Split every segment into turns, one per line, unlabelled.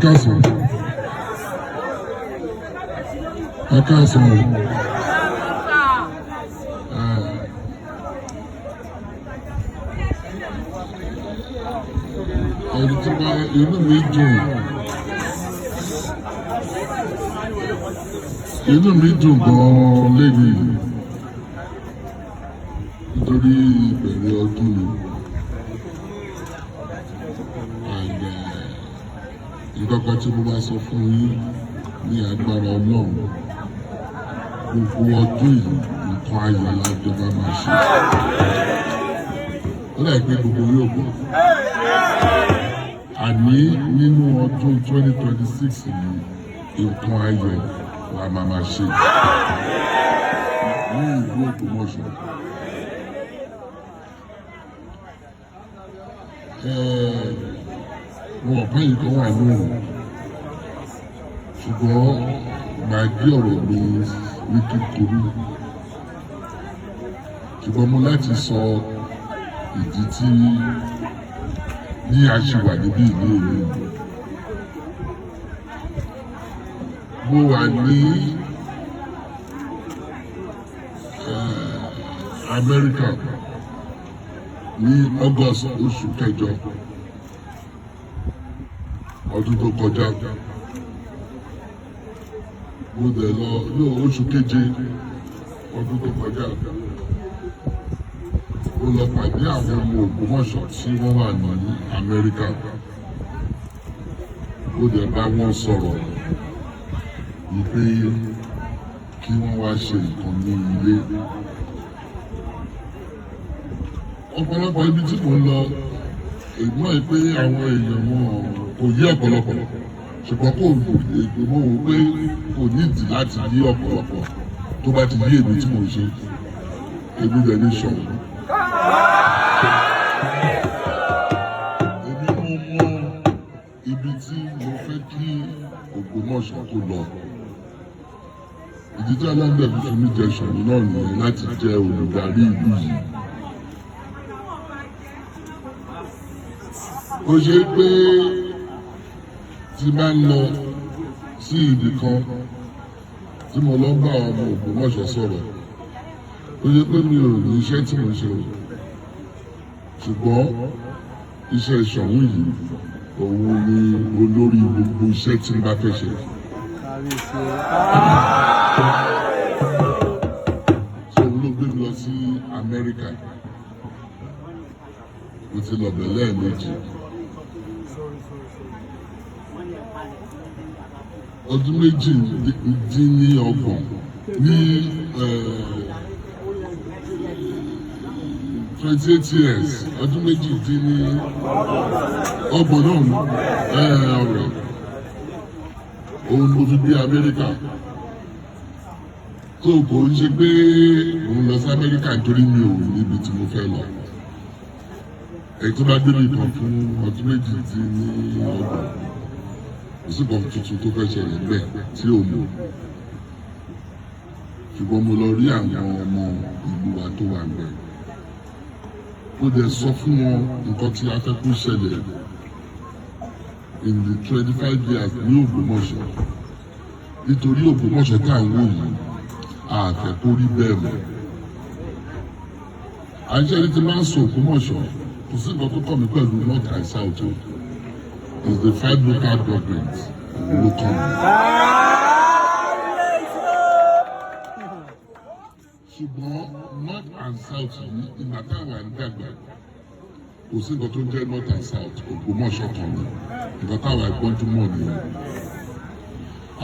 káàsán ẹni tí wá inú mi dùn gan-an lẹ́yìn nítorí ìbẹ̀rẹ̀ ọdún mi ìkọ́kọ́ tí mo bá sọ fún yín ní agbára Ọlọ́run gbogbo ọdún yìí nǹkan ayọ̀ alájọba máa ṣe ó dà pé gbogbo yóò gbọ́ àní nínú ọdún 2026 yìí nǹkan ayọ̀ la máa ṣe ní ìlú Ògbómọ̀ṣọ́. Wọn ọ̀pá yìí kan wà lóhùn ṣùgbọ́n màá gbé ọ̀rọ̀ mi ní kíkúrú ṣùgbọ́n mo láti sọ ìdí tí ní a ṣe wà níbí ìlú ìlú mo wà ní Amẹ́ríkà ní August oṣù kẹjọ ọdún tó kọjá mo dẹ̀ lọ ní oṣù keje ọdún tó kọjá mo lọ pàdé àwọn ọmọ Ògbómọ̀ṣọ́ tí wọ́n wà ní Amẹ́ríkà mo dẹ̀ bá wọn sọ̀rọ̀ wípé kí wọ́n wá ṣe nǹkan ní ilé ọ̀pọ̀lọpọ̀ ibi tí mo lọ ègbọ́n ẹ̀ pé àwọn èèyàn wọn kò yí ọ̀pọ̀lọpọ̀ ṣùgbọ́n kò ègbò mọ́ wò pé kò nídìí láti yí ọ̀pọ̀lọpọ̀ tó bá ti yí èmi tí mo ṣe èmi rẹ̀ ní ṣọ̀rọ̀. èmi mo mọ ibi tí mo fẹ́ kí Ògbómọ̀ṣọ́ kó lọ ìdí tí aláǹdẹ̀ fi fi mí jẹ ṣọ̀rọ̀ náà nìyẹn láti jẹ́ olùdarí ìlú yìí. ó ṣe pé tí bá ń lọ sí ibì kan tí mo lọ bá ọmọ Ògbómọ̀ṣọ́ sọ̀rọ̀ ó ṣe pé mi ò ní iṣẹ́ tí mo ṣe ṣùgbọ́n iṣẹ́ Ṣọ̀ún yìí òun ni olórí gbogbo iṣẹ́ tí n bá fẹ́ ṣe. ṣé òun ló gbé mi lọ sí Amẹ́ríkà mo ti lọ bẹ̀ lẹ́ẹ̀mejì. Ọdún méjì dín ní ọgbọ̀n ní 28 years ọdún méjì dín ní ọgbọ̀n náà ọ̀rẹ́ òun mo fi dé Amẹ́ríkà tó kò ń ṣe pé òun lọ sí Amẹ́ríkà nítorí mi ò níbi tí mo fẹ́ lọ èyí tó bá débi kan fún ọdún méjì dín ní ọgbọ̀n òsìkò tuntun tó fẹ́ ṣẹlẹ̀ bẹ́ẹ̀ tí ò mọ̀ ṣùgbọ́n mo lọ rí àwọn ọmọ ìlú wa tó wà bẹ́ẹ̀ ó dẹ̀ sọ fún wọn nǹkan tí a fẹ́ kó ṣẹlẹ̀ in the 25 years ní Ògbómọ̀ṣọ́ nítorí Ògbómọ̀ṣọ́ tá à ń wò yìí a fẹ́ kó rí bẹ́ẹ̀ mọ́ àṣẹ ti máa ń sọ Ògbómọ̀ṣọ́ kò sí nǹkan tó kọ́ mi pẹ̀lú north and south is the 5 local governments local. ṣùgbọ́n north and south yìí ìgbà táwa ń dàgbà kò sí nǹkan tó ń jẹ́ north and south Ògbómọ̀ṣọ́ kan ní nǹkan táwa ìpọ́njú mọ̀ nìyẹn.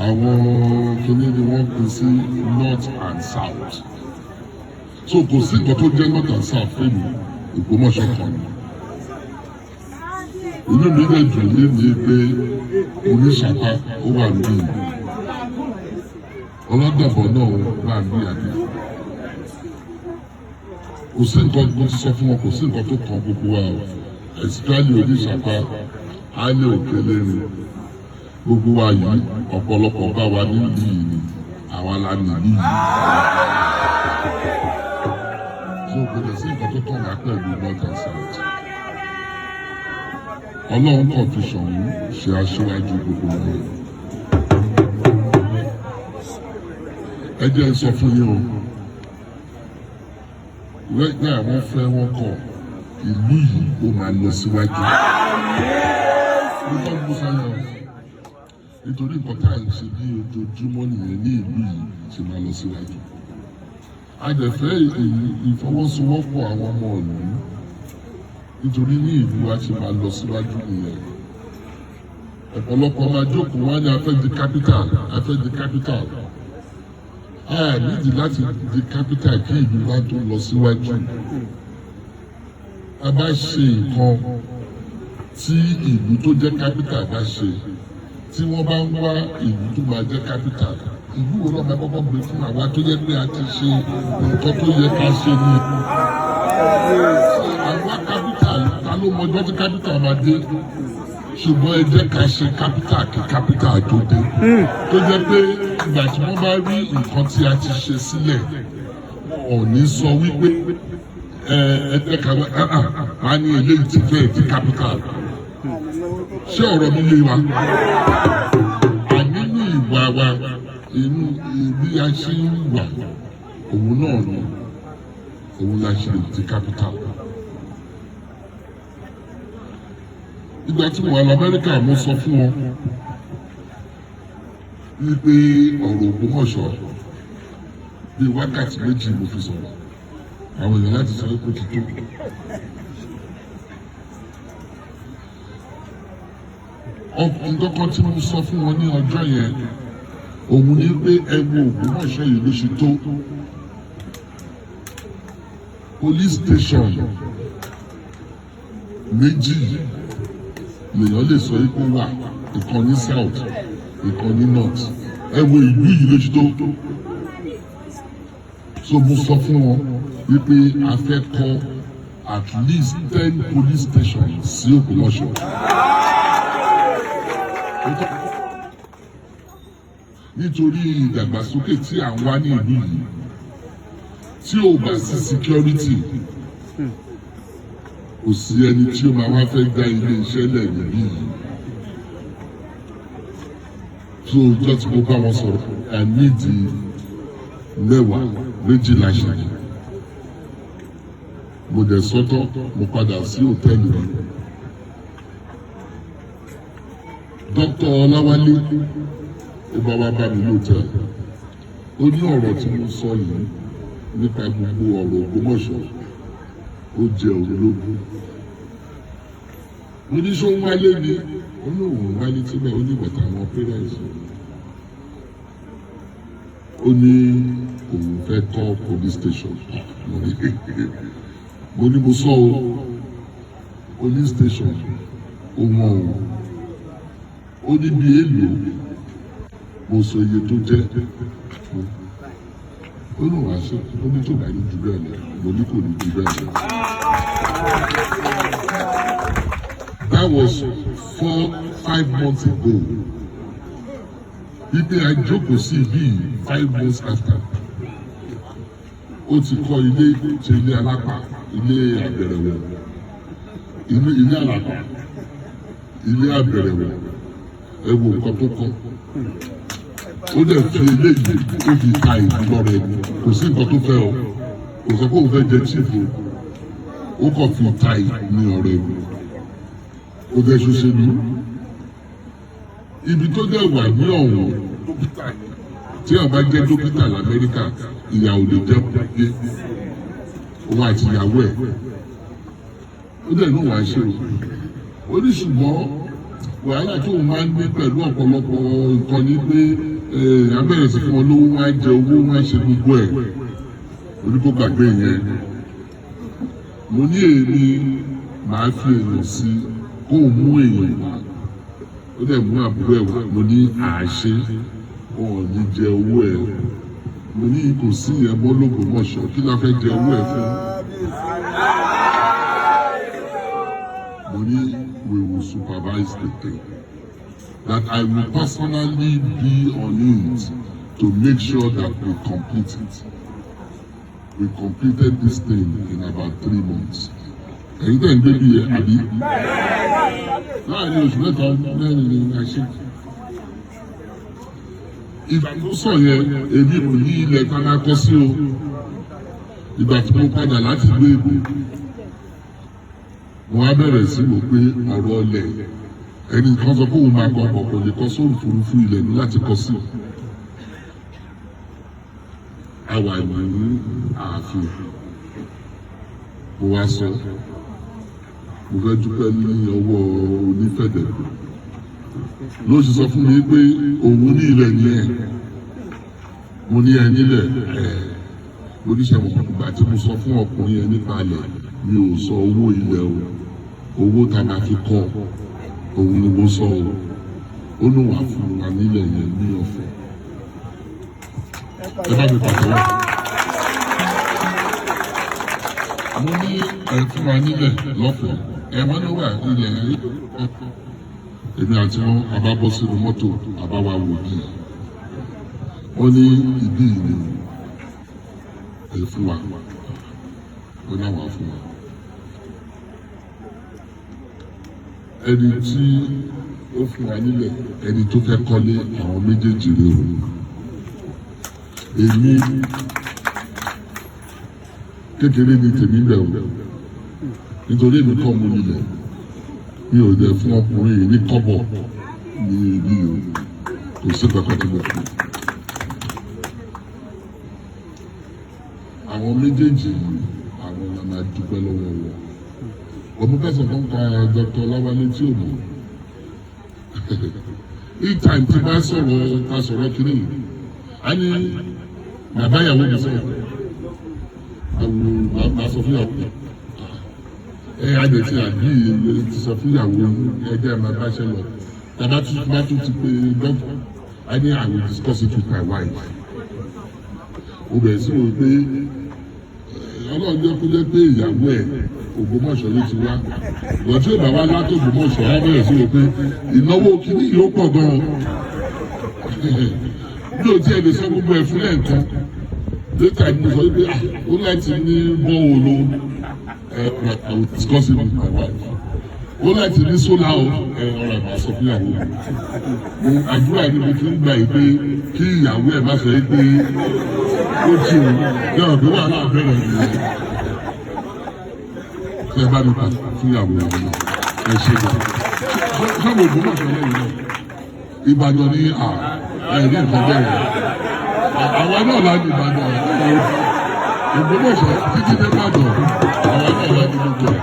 àwọn kìíní ni wọ́n pín sí north and south so kò sí nǹkan tó jẹ́ north and south fún mi Ògbómọ̀ṣọ́ kan ní. inú mi dẹ̀ dùn ní pé Oníṣàpá ó wà níbí Ọlọ́dàbọ̀ náà wà ní àdé kò sí nǹkan tó ti sọ fún wọn kò sí nǹkan tó kàn gbogbo wa o especially Oníṣàpá Àìlè Òkèlérìn gbogbo wa yìí ọ̀pọ̀lọpọ̀ bá wa nílùú yìí ni àwa la nílùú yìí so kò dẹ̀ sí nǹkan tó kàn wá pẹ̀lú north and south. Ọlọ́run kan fi Ṣọ̀ún ṣe aṣíwájú gbogbo wọn. Ẹ jẹ́ sọ fún yín o, lẹ́gbẹ́ àwọn fẹ́ wọn kọ̀ ìlú yìí ó máa lọ síwájú. Nítorí nǹkan tá à ń ṣe ní ojoojúmọ́ nìyẹn ní ìlú yìí ṣe máa lọ síwájú. A dẹ̀ fẹ́ ìfọwọ́sowọ́pọ̀ àwọn ọmọ ìlú nítorí ní ìlú wa ṣe máa lọ síwájú nìyẹn. Ọ̀pọ̀lọpọ̀ máa jókòó wá ní a fẹ́ di capital, a fẹ́ di capital. A nídìí láti di capital kí ìlú wa tó lọ síwájú. A bá ṣe nǹkan tí ìlú tó jẹ́ capital bá ṣe, tí wọ́n bá ń wá ìlú tó máa jẹ́ capital, ìlú wo náà máa kọ́kọ́ gbé fún àwa tó yẹ pé a ti ṣe nǹkan tó yẹ ká ṣe ní. Àwa capital ta ló mọjọ́ tí capital máa dé, ṣùgbọ́n ẹ jẹ́ ká ṣe capital kí capital tó dé. Tó jẹ́ pé ìgbà tí wọ́n bá rí nǹkan tí a ti ṣe sílẹ̀, ò ní sọ wípé ẹ jẹ́ ká wá ní eléyìí ti fẹ́ di capital. Ṣé ọ̀rọ̀ mi yé wa? Àní ní ìwà wa, inú bí a ṣe ń wà, òun náà ni òun la ṣe di capital. Ìgbà tí mo wà l'Amẹ́ríkà mo sọ fún wọn wípé ọ̀rọ̀ Ògbómọ̀ṣọ́ bíi wákàtí méjì mo fi sọ̀rọ̀, àwọn èèyàn láti sọ pé ti tó. Nǹkan kan tí mo sọ fún wọn ní ọjọ́ yẹn, òun ni pé ẹ wo Ògbómọ̀ṣọ́ yìí ló ṣe tó. Police station méjì lèèyàn lè sọ pé wà, ìkan ní south, ìkan ní north. Ẹ wo ìlú yìí ló ṣe tó. So mo sọ fún wọn wípé a fẹ́ kọ́ at least 10 police stations sí Ògbómọ̀ṣọ́. Nítorí ìdàgbàsókè tí à ń wá ní ìlú yìí, tí ò bá sí security, kò sí ẹni tí ó máa wá fẹ́ dá ilé iṣẹ́ lẹ̀ níbí yìí. So ìjọ tí mo bá wọn sọ̀rọ̀, I need mẹ́wàá méjìlá ṣe. Mo dẹ̀ sọ́tọ̀, mo padà sí hòtẹ́ẹ̀lì mi. Dr. Ọláwálé ó bá wá bá mi lóòótọ́. Ó ní ọ̀rọ̀ tí mo sọ yìí nípa gbogbo ọ̀rọ̀ Ògbómọ̀ṣọ́ ó jẹ òun lógún. Mo ní ṣó ń wálé ni, ó ní òun wálé síbẹ̀, ó ní bàtà àwọn parents. Ó ní òun fẹ́ kọ́ police station. Mo ní mo sọ o, police station ó wọ́n o. Ó ní bí èlò, mo sọ iye tó jẹ́. Ó ní wàá ṣe, ó ní tó bá ní jù bẹ́ẹ̀ lọ, mo ní kò ní jù bẹ́ẹ̀ lọ. That was 4-5 months ago. Ibi àjókòó sí ibi 5 months after. Ó ti kọ́ ilé, ṣe ilé alápá, ilé àbẹ̀rẹ̀wọ̀, ilé àlàpà, ilé àbẹ̀rẹ̀wọ̀. Ẹ wo nǹkan tó kọ́. Ó dẹ̀ fi eléyìí ó fi ta ìlú lọ́rẹ̀ ni. Kò sí nǹkan tó fẹ́ o. Kò sọ pé òun fẹ́ jẹ chief o. Ó kàn fi ta ní ọ̀rẹ́ mi. Ó dẹ̀ ṣoṣèlú. Ibi tó dẹ̀ wà ní ọ̀hún, tí àwọn bá jẹ́ dókítà l'Amẹ́ríkà, ìyàwó lè jẹ́ pé òun àti ìyàwó ẹ̀. Ó dẹ̀ ní wàá ṣe o. Ó ní ṣùgbọ́n wàhálà tó máa ń ní pẹ̀lú ọ̀pọ̀lọpọ̀ nǹkan ní pé abẹ́rẹ́ sí fún wọn lówó, wọ́n á jẹ owó, wọ́n á ṣe gbogbo ẹ̀. Oníkó gbàgbé yẹn. Mo ní èmi màá fi èèyàn sí kó mú èèyàn wá. Ó dẹ̀ mú àbúrò ẹ̀ wá. Mo ní àṣẹ wọn ò ní jẹ owó ẹ̀. Mo ní kò sí ìyẹn mọ́ l'Ògbómọ̀ṣọ́, kí la fẹ́ jẹ owó ẹ̀ fún? Mo ní we will supervise the thing. That I will personally be on it to make sure that we complete it. We completed this thing in about 3 months. Ẹ̀yin tẹ̀ ń gbé bí ẹ̀ àbí? láàrin oṣù mẹ́ta mẹ́rin ni a ṣe. Ìgbà tó sọ yẹn èmi ò yí ilẹ̀ tana kọ́ sí o. Ìgbà tí mo padà láti gbé ìbò mo wá bẹ̀rẹ̀ sí wò pé ọ̀rọ̀ ọlẹ̀ ẹni kan sọ pé òun máa kọ ọkọ̀ kò lè kọ́ sórí òfurufú ilẹ̀ ní láti kọ́ sí. Àwa ní ààfin mo wá sọ mo fẹ́ dúpẹ́ ní ọwọ́ Onífẹ̀dẹ̀ ló sì sọ fún mi pé òun ní ilẹ̀ yẹn mo ní ẹ nílẹ̀ oníṣẹ́wọ̀n ìgbà tí mo sọ fún ọkùnrin yẹn nípa ilẹ̀ mi ò sọ owó ilẹ̀ o owó tá a máa fi kọ́ òun ni mo sọ o ó ló wà fún wa nílẹ̀ yẹn ní ọ̀fẹ́ ẹ bá mi pàtó wá. Mo ní ẹ fún wa nílẹ̀ lọ́fẹ̀ẹ́ ẹ wọ́n ní wà nílẹ̀ èmi àti wọn a bá bọ́ sínú mọ́tò a bá wa wò bí wọ́n ní ìbí yìí ni ẹ fún wa ó náà wà fún wa. Ẹni tí ó fún wa nílẹ̀ ẹni tó fẹ́ kọ́lé àwọn méjèèjì rẹ̀ o èmi kékeré ni tèmi bẹ̀ o nítorí èmi kọ́ mo nílẹ̀ mi ò dẹ̀ fún ọkùnrin yìí ní kọ́bọ̀ ní ibi o kò sí kankan tí mo fún. Àwọn méjèèjì yìí àwọn ọ̀nà máa dúpẹ́ lọ́wọ́ wọn. Ọmọ kẹsàn kan ka Dr. Ọláwálé tí ò mọ̀. Ìta tí bá sọ̀rọ̀ ká sọ̀rọ̀ kiri yìí. A ní bàbá ìyàwó mi sọ̀rọ̀. Àwọn máa sọ fún ìyàwó. Adé tí àbí ti sọ fún ìyàwó ẹgbẹ́ máa bá ṣe lọ. Bàbá tún ti pé dọ́kítà. I will discuss it with my wife. Ó bẹ̀rẹ̀ sí wò pé Ọlọ́run jẹ́ kó jẹ́ pé ìyàwó ẹ̀ Ògbómọ̀ṣọ́ ló ti wá. Ìwọ̀n tí ó bá wá látò Ògbómọ̀ṣọ́ á bẹ̀rẹ̀ sí wò pé ìnáwó kìíní yìí ó pọ̀ gan-an. Bí o tiẹ̀ lè sọ gbogbo ẹ̀ fún ẹ̀ǹkan, later ni mo sọ pé ó láti ní bọ́ọ̀lù I will discuss it with my wife. Ó láti ní sólà ọ̀rọ̀ àbá sọ fún ìyàwó mi. Àdúrà ni mo fi ń gbà yìí pé kí ìyàwó ẹ̀ má sọ yìí pé ó jù náà bí wàhálà bẹ̀rẹ̀ nìyẹn. Ṣé ẹ bá mi pàṣẹ fún ìyàwó mi ẹ ṣe gbà. Ṣọ́ọ̀bù Ògbómọ̀ṣọ́ lẹ́yìn náà. Ìbàdàn ní ẹ̀rí nǹkan bẹ̀rẹ̀. Àwa náà la ní Ìbàdàn. Ògbómọ̀ṣọ́ títí dé Ìbàdàn. Àwa náà la ní gbogbo ẹ̀.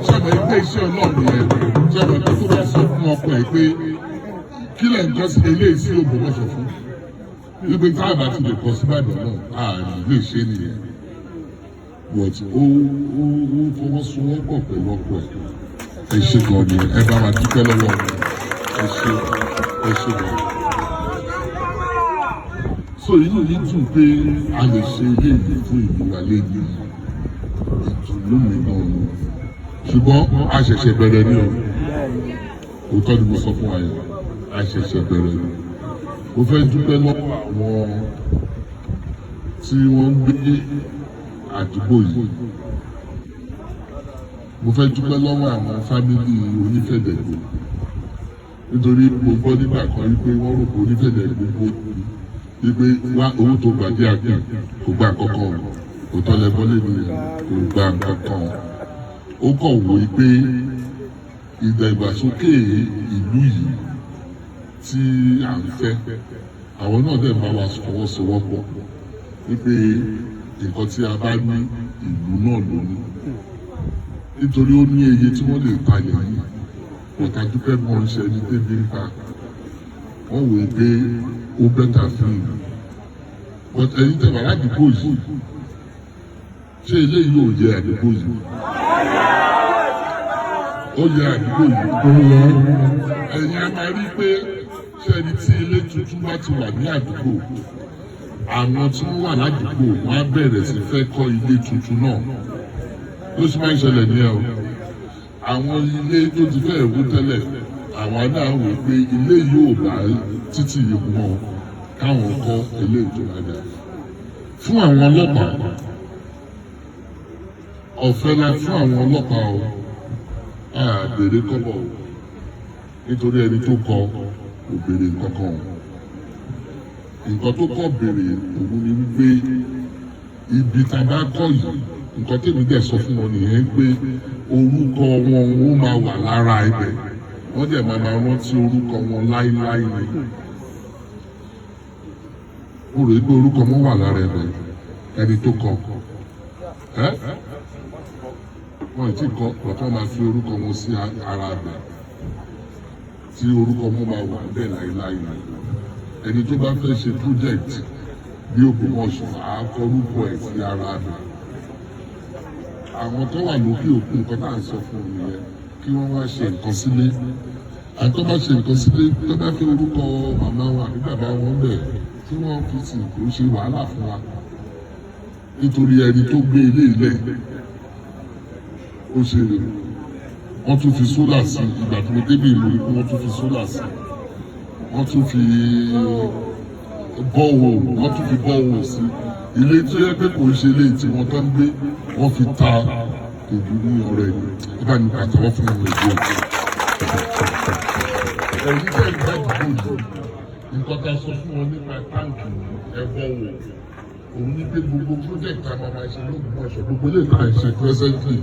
Ṣàbẹ̀ pé iṣẹ́ Ọlọ́run yẹn ṣàbẹ̀ pé tó bá sọ fún ọkọ ẹ̀ pé kí lẹ̀ ń kọ́ sí eléyìí sí Ògbómọ̀ṣọ́ fún. Wípé tá a bá ti lè kọ́ sí Ìbàdàn náà, ààrùn lè ṣe nìyẹn. But ó fọwọ́sowọ́pọ̀ pẹ̀lú ọkọ ẹ̀. Ẹ ṣe gan ni ẹ bá wa dúpẹ́ lọ́wọ́ ẹ ṣe gan. So inú yìí dùn pé a lè ṣe eléyìí fún ìlú wa lẹ́yìn ìdùnnú mi náà ni. Ṣùgbọ́n a ṣẹ̀ṣẹ̀ bẹ̀rẹ̀ ní o. Òótọ́ ni mo sọ fún wa yẹn, a ṣẹ̀ṣẹ̀ bẹ̀rẹ̀ ní. Mo fẹ́ dúpẹ́ lọ́wọ́ àwọn tí wọ́n ń gbé àdúgbò yìí. Mo fẹ́ dúpẹ́ lọ́wọ́ àwọn fámìlì Onífẹ̀dẹ̀ nítorí mo gbọ́ nígbà kan wípé wọ́n rò pé Onífẹ̀dẹ̀ gbogbo wípé wá owó tó gbà dé àgbà kò gbà kankan òótọ́ lẹ́gbọ́n lè ní kò gbà kankan. Ó kọ̀ wò pé ìdàgbàsókè ìlú yìí tí à ń fẹ́ àwọn náà dẹ̀ bá wa fọwọ́sowọ́pọ̀ wípé nǹkan tí a bá ní ìlú náà ló ní nítorí ó ní iye tí wọ́n lè talẹ̀ yìí ọ̀tá dúpẹ́ bí wọ́n ń ṣe ní débi ń pa wọ́n wò pé ó bẹ́tà fún ìlú but ẹ̀yin tẹ̀wá ládùúgbò yìí ṣé eléyìí yóò yẹ àdúgbò yìí ó yẹ àdúgbò yìí ẹ̀yin a máa rí pé ṣé ẹni tí ilé tuntun bá ti wà ní àdúgbò àwọn tí wọ́n wà ládùúgbò wọ́n á bẹ̀rẹ̀ sí fẹ́ kọ́ ilé tuntun náà ló sì máa ń ṣẹlẹ̀ ní ẹ̀ o àwọn ilé tó ti fẹ́ wó tẹ́lẹ̀ àwọn náà wò pé ilé yóò bá títì yìí mọ́ káwọn kọ́ ilé ìtura dà fún àwọn ọlọ́pàá ọ̀fẹ́ la fún àwọn ọlọ́pàá o béèrè kọ́bọ̀ nítorí ẹni tó kọ kò béèrè kankan. Nǹkan tó kọ́ béèrè òun ni wípé ibi tá a bá kọ́ yìí nǹkan tèmi dẹ̀ sọ fún wọn nìyẹn pé orúkọ wọn ó máa wà lára ibẹ̀ wọ́n dẹ̀ máa rántí orúkọ wọn láíláí ni. Mo rò pé orúkọ wọn wà lára ibẹ̀ ẹni tó kọ wọn ti kọ ọ̀tọ́ máa fi orúkọ wọn sí ara ibẹ̀ tí orúkọ wọn máa wà bẹ́ẹ̀ láíláí ni. Ẹni tó bá fẹ́ ṣe project bí Ògbómọ̀ṣọ́ àkọrúkọ ẹ̀ sí ara rẹ̀. Àwọn tó wà lókè òkun nǹkan tá à ń sọ fún un nìyẹn kí wọ́n wá ṣe nǹkan sílé. Àtọ́ bá ṣe nǹkan sílé tó bá fi orúkọ màmá wa àbí bàbá wọn bẹ̀ tí wọ́n fi sì kò ṣe wàhálà fún wa. Nítorí ẹni tó gbé ilé ilẹ̀ ó ṣe wọ́n tún fi sólà sí ìgbà tó débì ìlú wọ́n tún fi sólà sí wọ́n tún fi bọ́ọ̀wọ̀ sí ilé tó yẹ pé kò ń ṣe ilé tí wọ́n tán gbé wọ́n fi ta ìlú ní ọ̀rẹ́ ẹ bá ní pàtàkì fún ọmọ ìjọ. Ẹ̀yin tẹ̀ ń bá ìdìbò yìí nǹkan tá a sọ fún wọn nípa táǹkì ẹ̀bọ̀wọ̀ òun ní pé gbogbo project tá a máa ṣe l'Ógbómọ̀ṣọ́ gbogbo ilé ìta ìṣe presently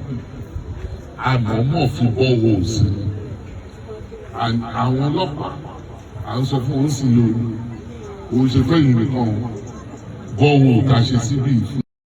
àmọ́mọ́ fi bọ́ọ̀wọ̀ sí àwọn ọlọ́pàá à ń sọ fún òun sì lóru òun ṣe fẹ́ yìí nìkan bọ́ọ̀wọ̀ ká ṣe síbí.